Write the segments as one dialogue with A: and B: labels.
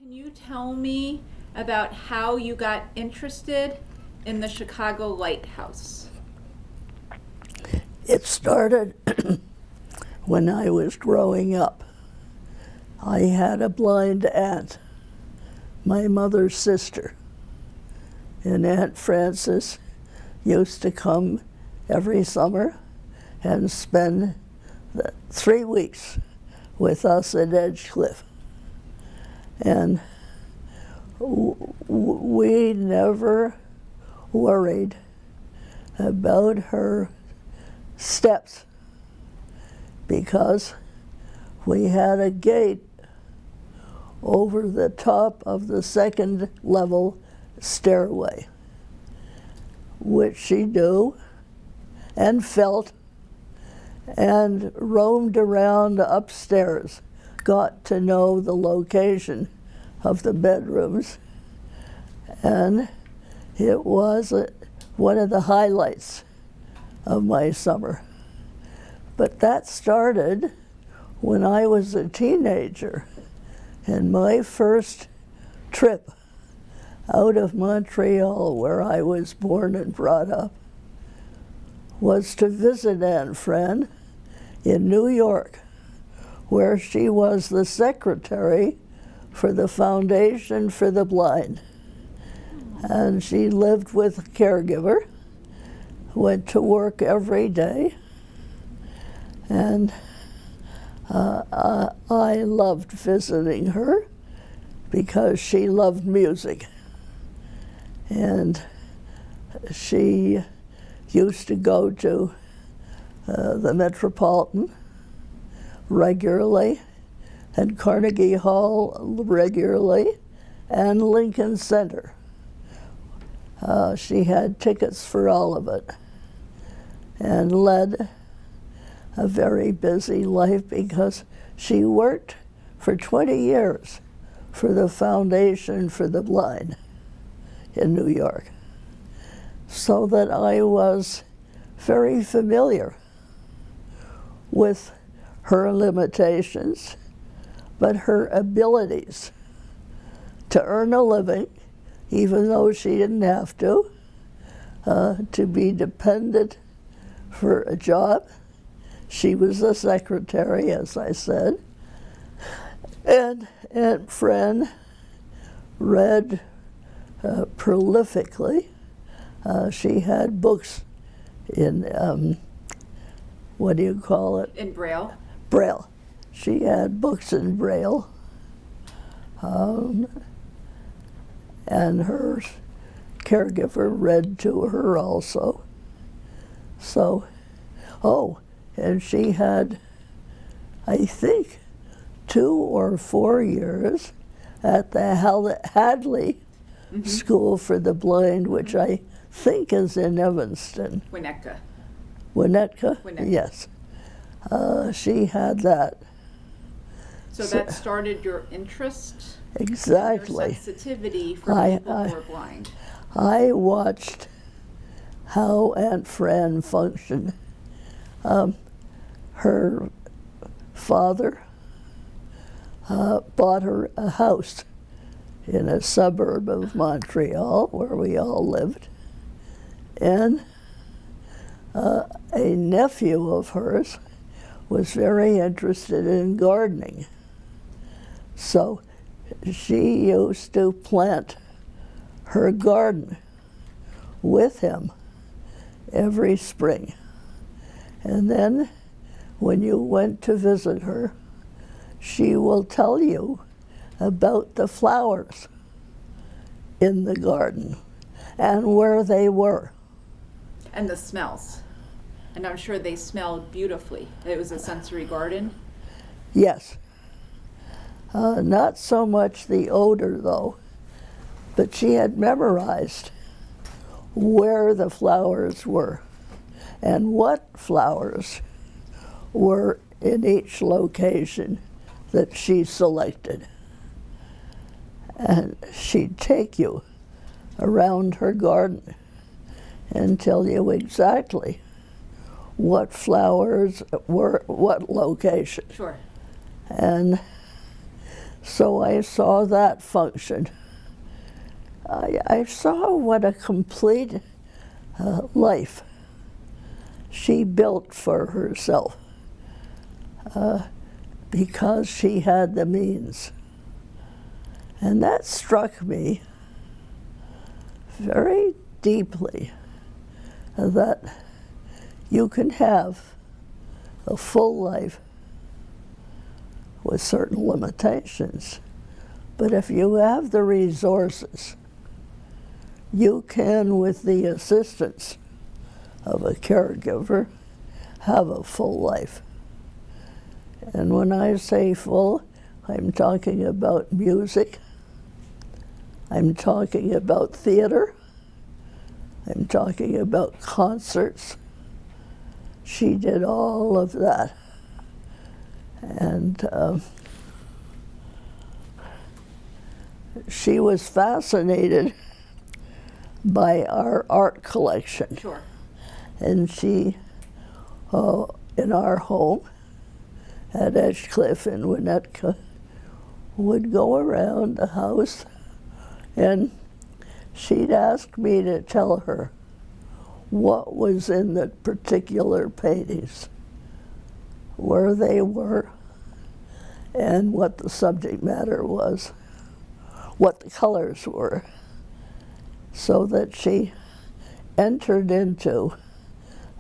A: Can you tell me about how you got interested in the Chicago Lighthouse?
B: It started when I was growing up. I had a blind aunt, my mother's sister, and Aunt Frances used to come every summer and spend 3 weeks with us at Edgecliff. And we never worried about her steps because we had a gate over the top of the second level stairway, which she knew and felt and roamed around upstairs, got to know the location of the bedrooms, and it was one of the highlights of my summer. But that started when I was a teenager, and my first trip out of Montreal, where I was born and brought up, was to visit Aunt Fran in New York, where she was the secretary for the Foundation for the Blind. And she lived with a caregiver, went to work every day, and I loved visiting her because she loved music. And she used to go to the Metropolitan regularly, and Carnegie Hall regularly, and Lincoln Center. She had tickets for all of it and led a very busy life because she worked for 20 years for the Foundation for the Blind in New York, so that I was very familiar with her limitations, but her abilities to earn a living, even though she didn't have to be dependent for a job. She was a secretary, as I said, and Aunt Fran read prolifically. She had books in, what do you call it?
A: In Braille?
B: Braille. She had books in Braille. And her caregiver read to her also. So, and she had, I think, 2 or 4 years at the Hadley School for the Blind, which I think is in Evanston.
A: Winnetka.
B: Winnetka?
A: Winnetka.
B: Yes. She had that.
A: So that started your interest?
B: Exactly.
A: Your sensitivity for people who are blind.
B: I watched how Aunt Fran functioned. Her father bought her a house in a suburb of Montreal where we all lived. And a nephew of hers was very interested in gardening. So she used to plant her garden with him every spring. And then when you went to visit her, she will tell you about the flowers in the garden and where they were.
A: And the smells. And I'm sure they smelled beautifully. It was a sensory garden?
B: Yes. Not so much the odor, though, but she had memorized where the flowers were and what flowers were in each location that she selected. And she'd take you around her garden and tell you exactly what flowers were what location.
A: Sure.
B: And So I saw that function. I saw what a complete life she built for herself because she had the means. And that struck me very deeply, that you can have a full life with certain limitations. But if you have the resources, you can, with the assistance of a caregiver, have a full life. And when I say full, I'm talking about music, I'm talking about theater, I'm talking about concerts. She did all of that. And she was fascinated by our art collection.
A: Sure.
B: And she, in our home at Edgecliff in Winnetka, would go around the house and she'd ask me to tell her what was in the particular paintings, where they were, and what the subject matter was, what the colors were, so that she entered into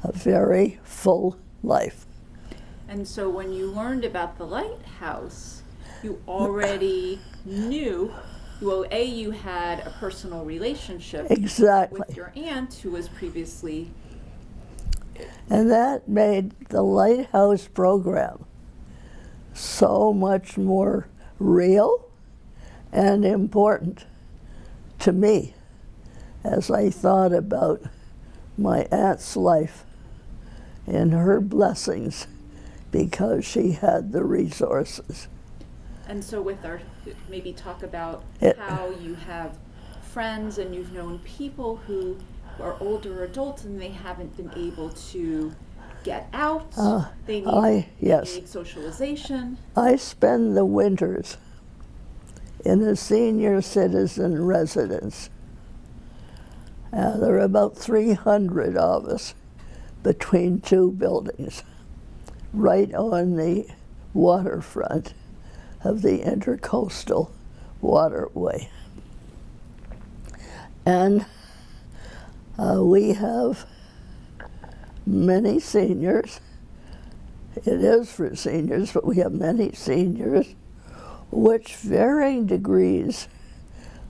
B: a very full life.
A: And so when you learned about the lighthouse, you already knew, well, A, you had a personal relationship
B: Exactly.
A: with your aunt who was previously...
B: And that made the Lighthouse program so much more real and important to me as I thought about my aunt's life and her blessings because she had the resources.
A: And so with our, maybe talk about how you have friends and you've known people who are older adults and they haven't been able to get out. They need socialization.
B: I spend the winters in a senior citizen residence. There are about 300 of us between two buildings, right on the waterfront of the Intercoastal Waterway. And we have many seniors. It is for seniors, but we have many seniors, which varying degrees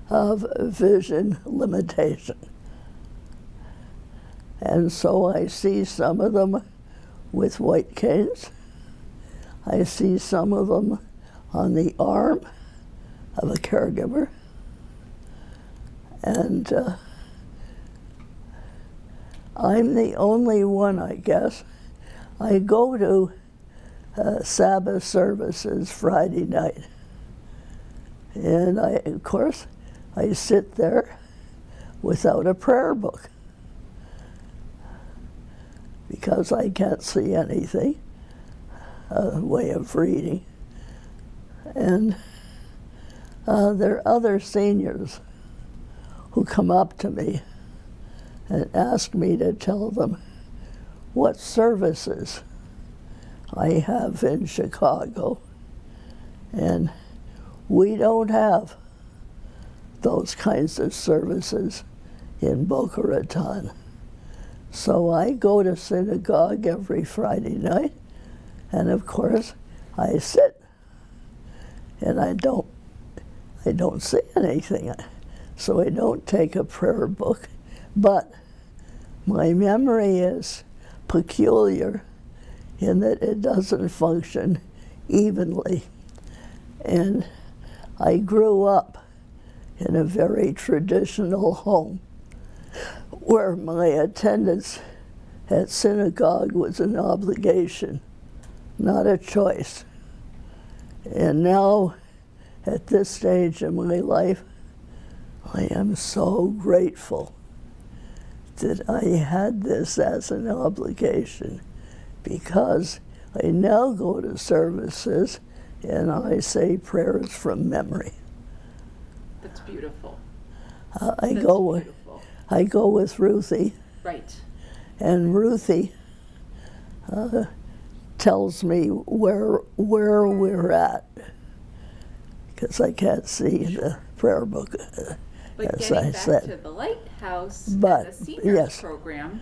B: of vision limitation. And so I see some of them with white canes. I see some of them on the arm of a caregiver. And I'm the only one, I guess. I go to Sabbath services Friday night. And of course, I sit there without a prayer book because I can't see anything, way of reading. And there are other seniors who come up to me and ask me to tell them what services I have in Chicago. And we don't have those kinds of services in Boca Raton. So I go to synagogue every Friday night, and of course I sit, and I don't see anything, so I don't take a prayer book. But my memory is peculiar in that it doesn't function evenly. And I grew up in a very traditional home where my attendance at synagogue was an obligation, not a choice. And now, at this stage in my life, I am so grateful that I had this as an obligation, because I now go to services and I say prayers from memory.
A: That's beautiful.
B: I
A: That's
B: go
A: beautiful.
B: I go with Ruthie,
A: Right.
B: and Ruthie tells me where we're at, because I can't see the prayer book,
A: But
B: as
A: getting
B: I
A: back
B: said.
A: to the Lighthouse
B: But,
A: and the seniors
B: yes.
A: program,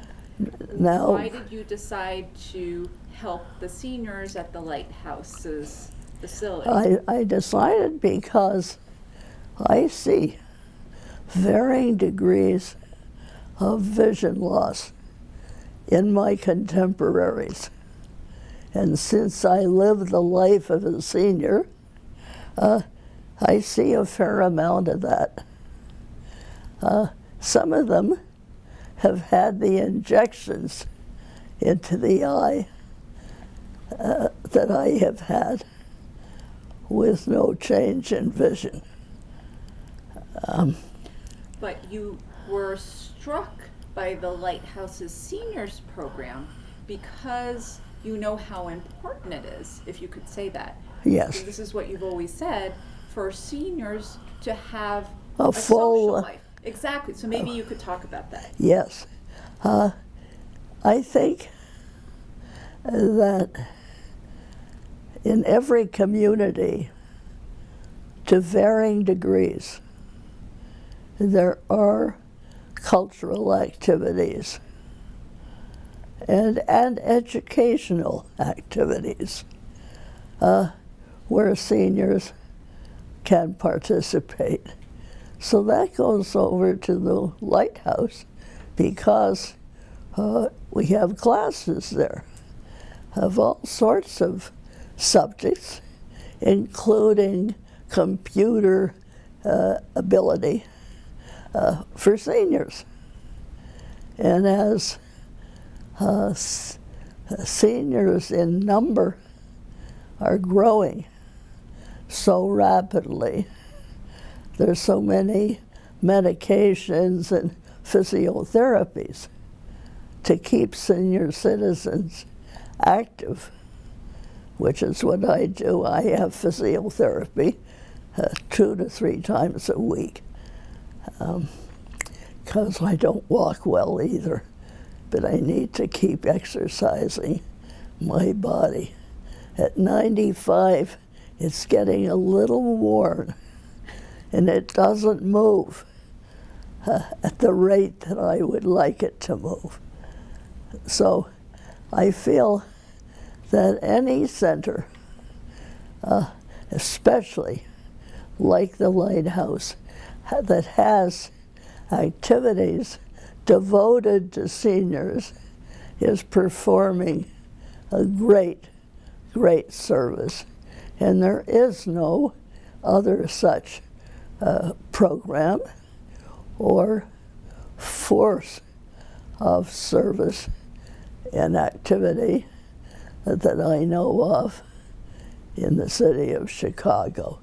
B: Now,
A: why did you decide to help the seniors at the Lighthouse's facility?
B: I decided because I see varying degrees of vision loss in my contemporaries. And since I live the life of a senior, I see a fair amount of that. Some of them have had the injections into the eye that I have had with no change in vision.
A: But you were struck by the Lighthouse's seniors program because you know how important it is, if you could say that.
B: Yes.
A: Because this is what you've always said, for seniors to have
B: A
A: a
B: full-
A: social life. Exactly. So maybe you could talk about that.
B: Yes. I think that in every community, to varying degrees, there are cultural activities and educational activities where seniors can participate. So that goes over to the Lighthouse because we have classes there of all sorts of subjects, including computer ability for seniors. And as seniors in number are growing so rapidly, there's so many medications and physiotherapies to keep senior citizens active, which is what I do. I have physiotherapy 2 to 3 times a week because I don't walk well either, but I need to keep exercising my body. At 95, it's getting a little worn, and it doesn't move at the rate that I would like it to move. So I feel that any center, especially like the Lighthouse, that has activities devoted to seniors is performing a great service. And there is no other such program or force of service and activity that I know of in the city of Chicago.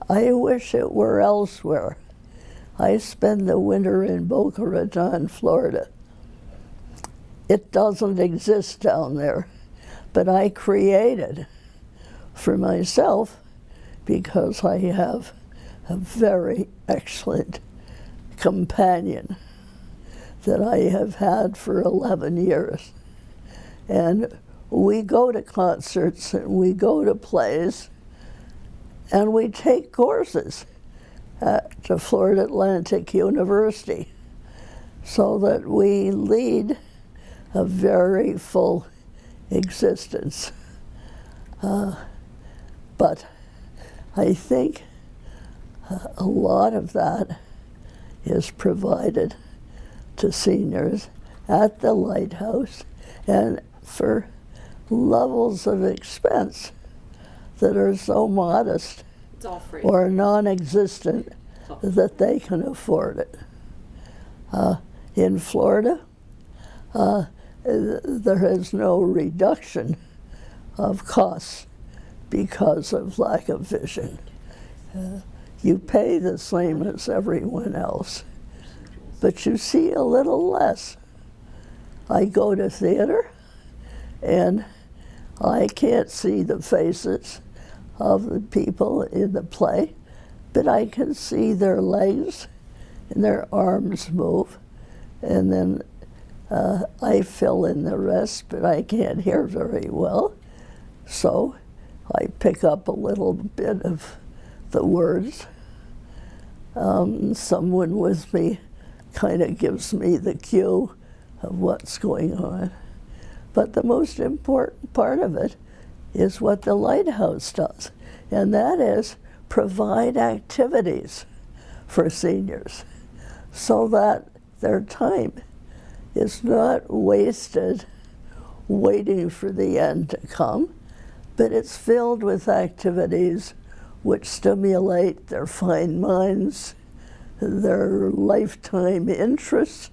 B: I wish it were elsewhere. I spend the winter in Boca Raton, Florida. It doesn't exist down there, but I created for myself because I have a very excellent companion that I have had for 11 years. And we go to concerts and we go to plays and we take courses to Florida Atlantic University so that we lead a very full existence. But I think a lot of that is provided to seniors at the Lighthouse and for levels of expense that are so modest
A: It's all free.
B: or non-existent that they can afford it. In Florida, there is no reduction of costs because of lack of vision. You pay the same as everyone else, but you see a little less. I go to theater and I can't see the faces of the people in the play, but I can see their legs and their arms move, and then I fill in the rest, but I can't hear very well, so I pick up a little bit of the words. Someone with me kind of gives me the cue of what's going on. But the most important part of it is what the lighthouse does, and that is provide activities for seniors so that their time is not wasted waiting for the end to come, but it's filled with activities which stimulate their fine minds, their lifetime interests,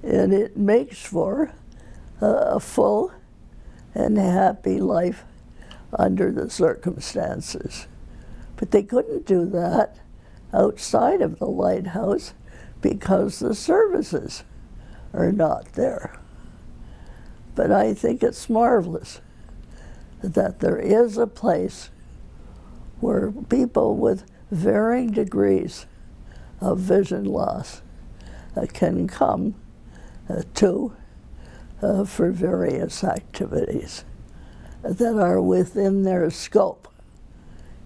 B: and it makes for a full and happy life under the circumstances. But they couldn't do that outside of the lighthouse because the services are not there. But I think it's marvelous that there is a place where people with varying degrees of vision loss can come to for various activities that are within their scope.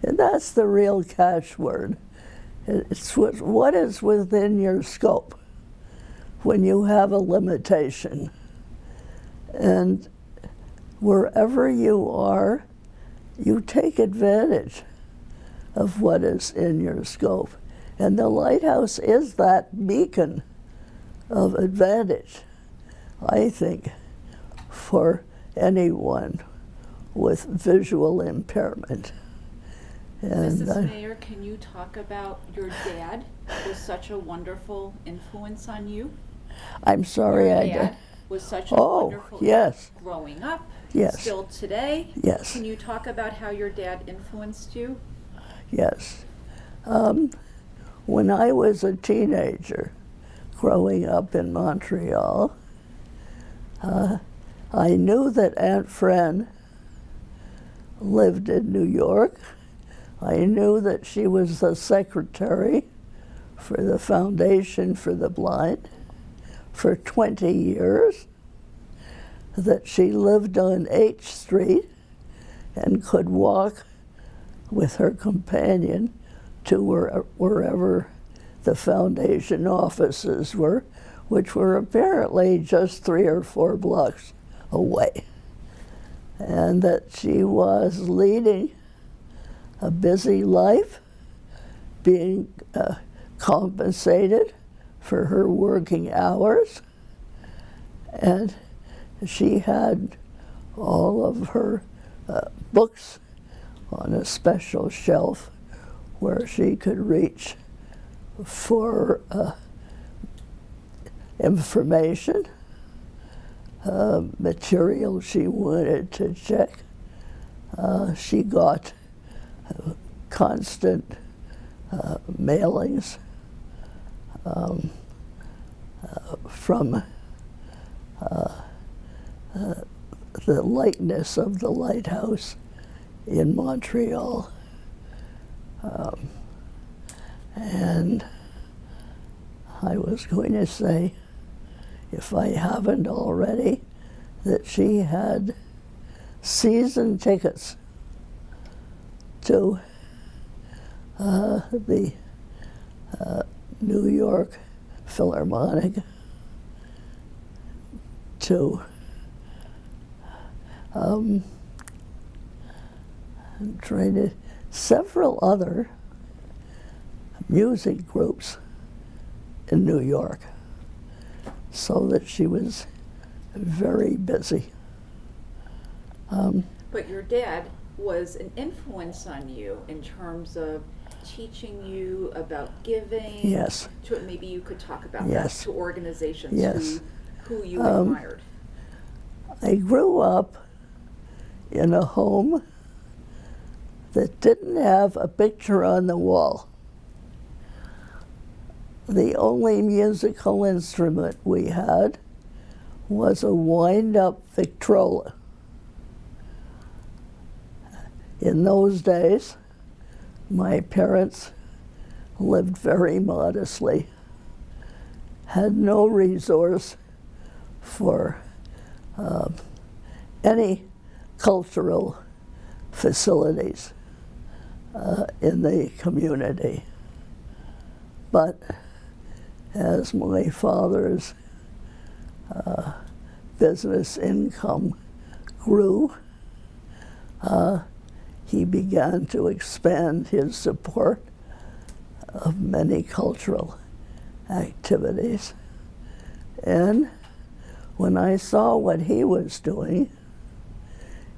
B: And that's the real catchword. It's what is within your scope when you have a limitation. And wherever you are, you take advantage of what is in your scope. And the lighthouse is that beacon of advantage, I think, for anyone with visual impairment. And
A: Mrs. Mayer, can you talk about your dad was such a wonderful influence on you?
B: I'm sorry,
A: Your
B: I
A: dad
B: did.
A: was such a wonderful
B: yes.
A: growing up,
B: Yes.
A: still today.
B: Yes.
A: Can you talk about how your dad influenced you?
B: Yes. When I was a teenager growing up in Montreal, I knew that Aunt Fran lived in New York. I knew that she was the secretary for the Foundation for the Blind for 20 years, that she lived on H Street and could walk with her companion to wherever the foundation offices were, which were apparently just 3 or 4 blocks away. And that she was leading a busy life, being compensated for her working hours, and she had all of her books on a special shelf where she could reach for information, material she wanted to check. She got constant mailings from the likeness of the lighthouse in Montreal. And I was going to say, if I haven't already, that she had season tickets to the New York Philharmonic, to I'm trying to several other music groups in New York, so that she was very busy.
A: But your dad was an influence on you in terms of teaching you about giving.
B: Yes.
A: Maybe you could talk about
B: Yes.
A: that to organizations
B: Yes.
A: who you admired.
B: I grew up in a home that didn't have a picture on the wall. The only musical instrument we had was a wind-up Victrola. In those days, my parents lived very modestly, had no resource for any cultural facilities in the community. But as my father's business income grew, he began to expand his support of many cultural activities. And when I saw what he was doing,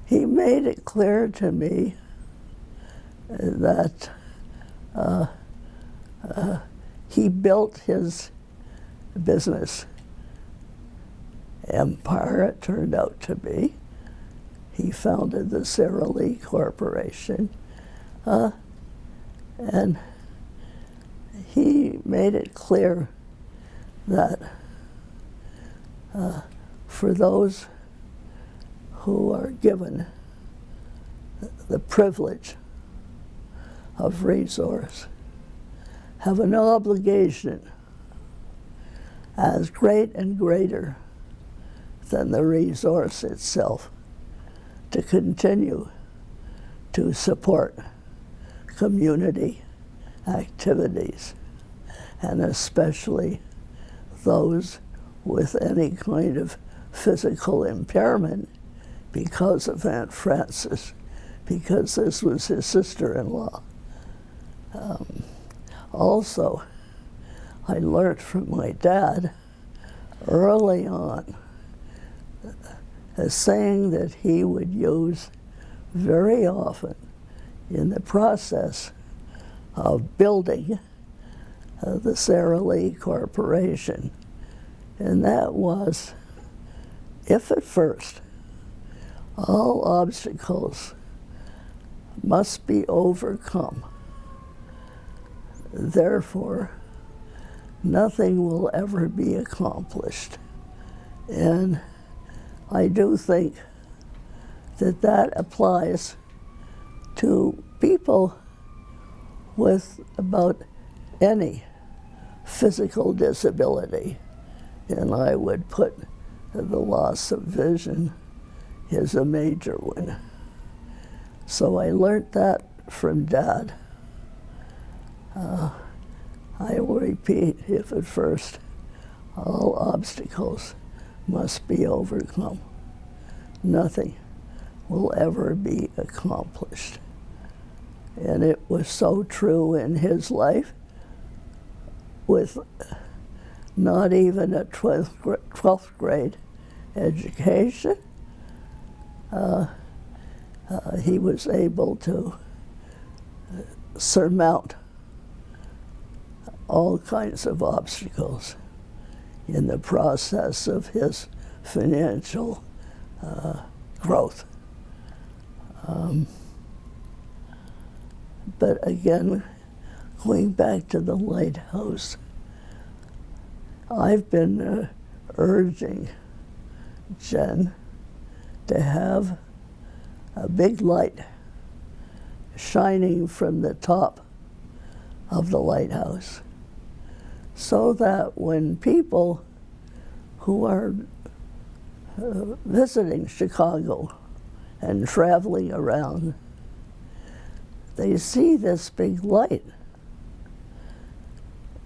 B: he made it clear to me that he built his business empire, it turned out to be. He founded the Sara Lee Corporation, and he made it clear that for those who are given the privilege of resource have an obligation as great and greater than the resource itself to continue to support community activities, and especially those with any kind of physical impairment because of Aunt Frances, because this was his sister-in-law. Also, I learned from my dad early on a saying that he would use very often in the process of building the Sara Lee Corporation, and that was, if at first all obstacles must be overcome, therefore nothing will ever be accomplished. And I do think that that applies to people with about any physical disability. And I would put the loss of vision is a major one. So I learned that from Dad. I will repeat, if at first all obstacles must be overcome, nothing will ever be accomplished. And it was so true in his life, with not even a 12th grade education. He was able to surmount all kinds of obstacles in the process of his financial growth. But again, going back to the lighthouse, I've been urging Jen to have a big light shining from the top of the lighthouse, so that when people who are visiting Chicago and traveling around, they see this big light.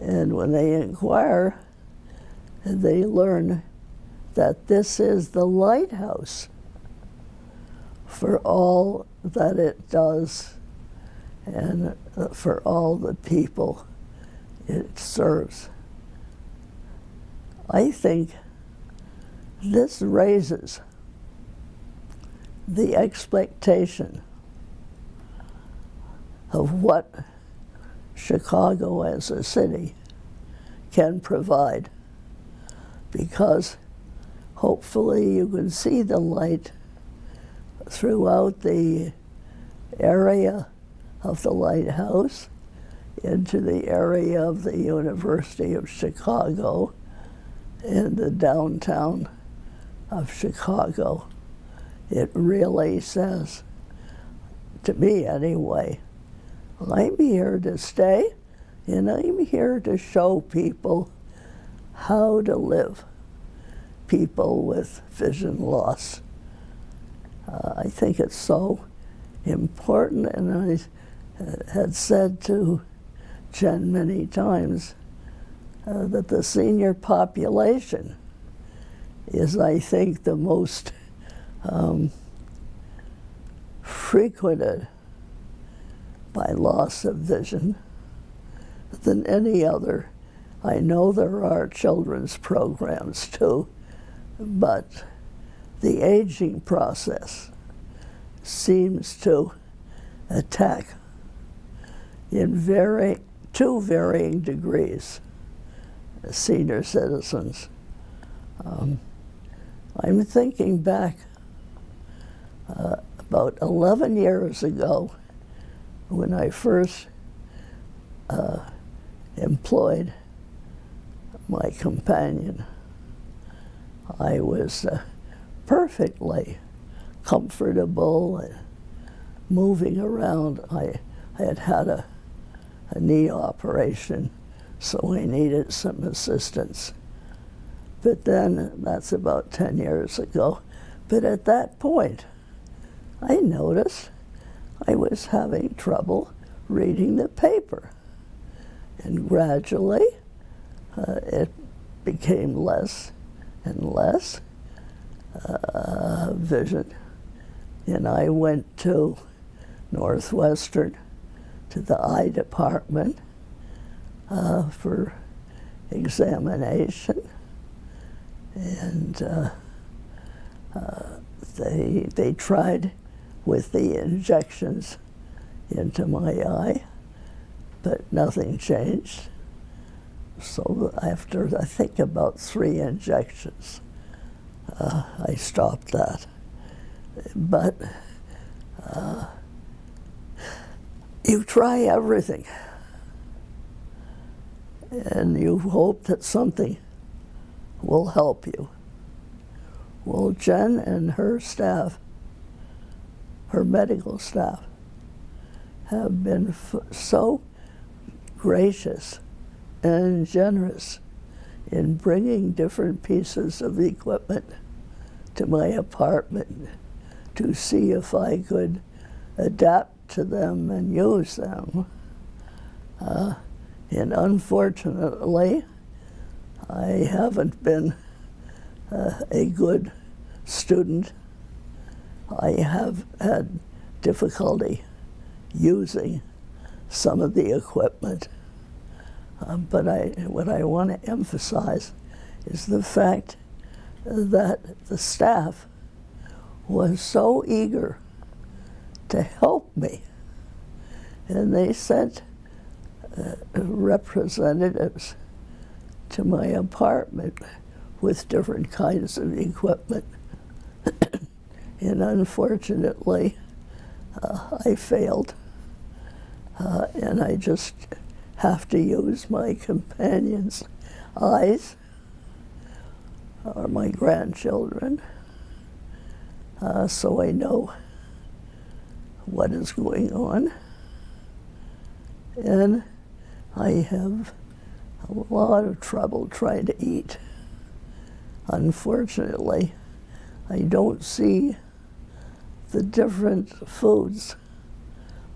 B: And when they inquire, they learn that this is the lighthouse for all that it does and for all the people it serves. I think this raises the expectation of what Chicago as a city can provide, because hopefully you can see the light throughout the area of the lighthouse into the area of the University of Chicago in the downtown of Chicago. It really says to me anyway. I'm here to stay, and I'm here to show people how to live, people with vision loss. I think it's so important, and I had said to Jen many times that the senior population is, I think, the most frequented by loss of vision than any other. I know there are children's programs too, but the aging process seems to attack in two varying degrees senior citizens. I'm thinking back about 11 years ago when I first employed my companion. I was perfectly comfortable and moving around. I had had a knee operation, so I needed some assistance. But then, that's about 10 years ago, but at that point, I noticed I was having trouble reading the paper. And gradually, it became less and less vision. And I went to Northwestern, to the eye department for examination. And they tried with the injections into my eye, but nothing changed. So after, I think, about 3 injections, I stopped that. But you try everything, and you hope that something will help you. Well, Jen and her staff, her medical staff, have been so gracious and generous in bringing different pieces of equipment to my apartment to see if I could adapt to them and use them. And unfortunately, I haven't been a good student. I have had difficulty using some of the equipment. But what I want to emphasize is the fact that the staff was so eager to help me. And they sent representatives to my apartment with different kinds of equipment. And unfortunately, I failed. And I just have to use my companion's eyes or my grandchildren, so I know what is going on. And I have a lot of trouble trying to eat. Unfortunately, I don't see the different foods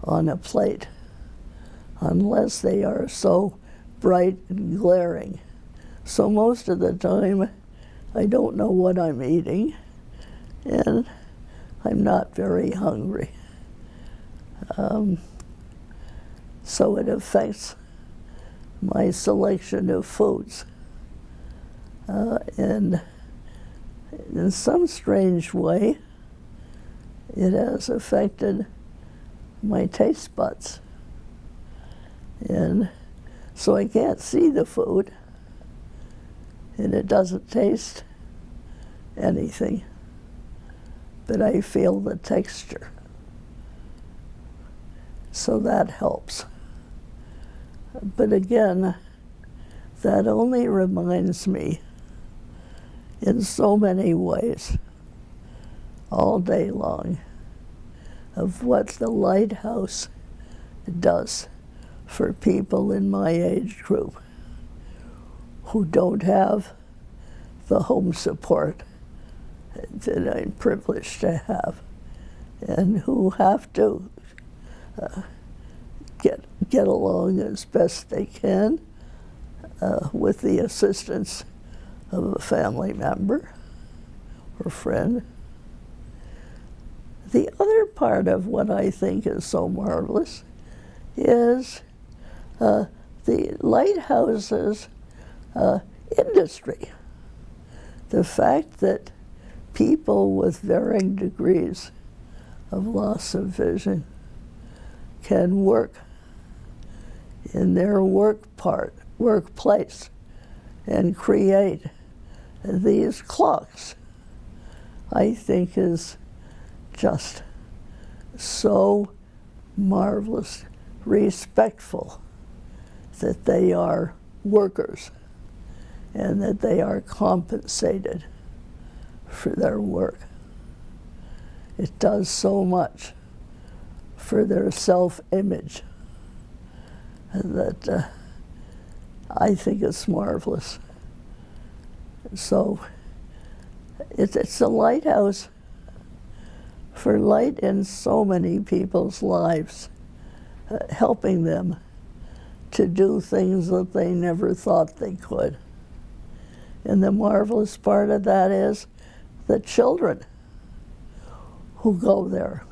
B: on a plate unless they are so bright and glaring. So most of the time, I don't know what I'm eating, and I'm not very hungry. So it affects my selection of foods. And in some strange way, it has affected my taste buds. And so I can't see the food, and it doesn't taste anything, but I feel the texture. So that helps. But again, that only reminds me in so many ways, all day long, of what the lighthouse does for people in my age group who don't have the home support that I'm privileged to have, and who have to get along as best they can with the assistance of a family member or friend. The other part of what I think is so marvelous is the lighthouses industry. The fact that people with varying degrees of loss of vision can work in their workplace and create these clocks, I think is just so marvelous, respectful that they are workers and that they are compensated for their work. It does so much for their self-image that I think it's marvelous. So it's a lighthouse for light in so many people's lives, helping them to do things that they never thought they could. And the marvelous part of that is the children who go there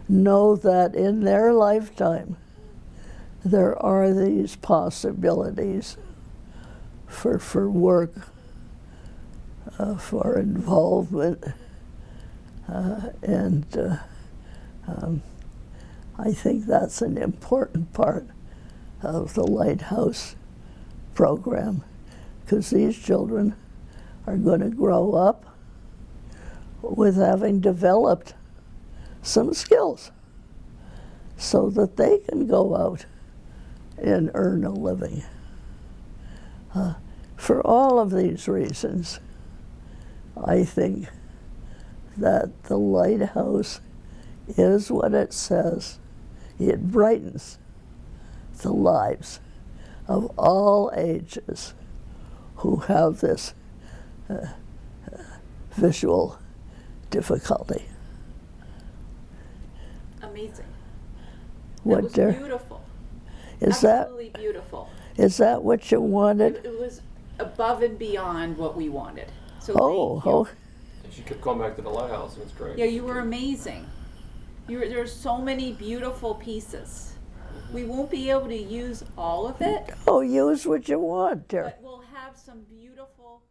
B: know that in their lifetime there are these possibilities for work, for involvement, and I think that's an important part of the Lighthouse program, because these children are going to grow up with having developed some skills so that they can go out and earn a living. For all of these reasons, I think that the lighthouse is what it says. It brightens the lives of all ages who have this visual difficulty.
A: Amazing.
B: What
A: was beautiful.
B: Is
A: Absolutely beautiful.
B: Is that what you wanted?
A: It was above and beyond what we wanted. So
B: Oh,
A: thank you.
C: She kept going back to the lighthouse, and it's great.
A: Yeah, you were amazing. There's so many beautiful pieces. We won't be able to use all of it,
B: Oh, use what you want, dear.
A: but we'll have some beautiful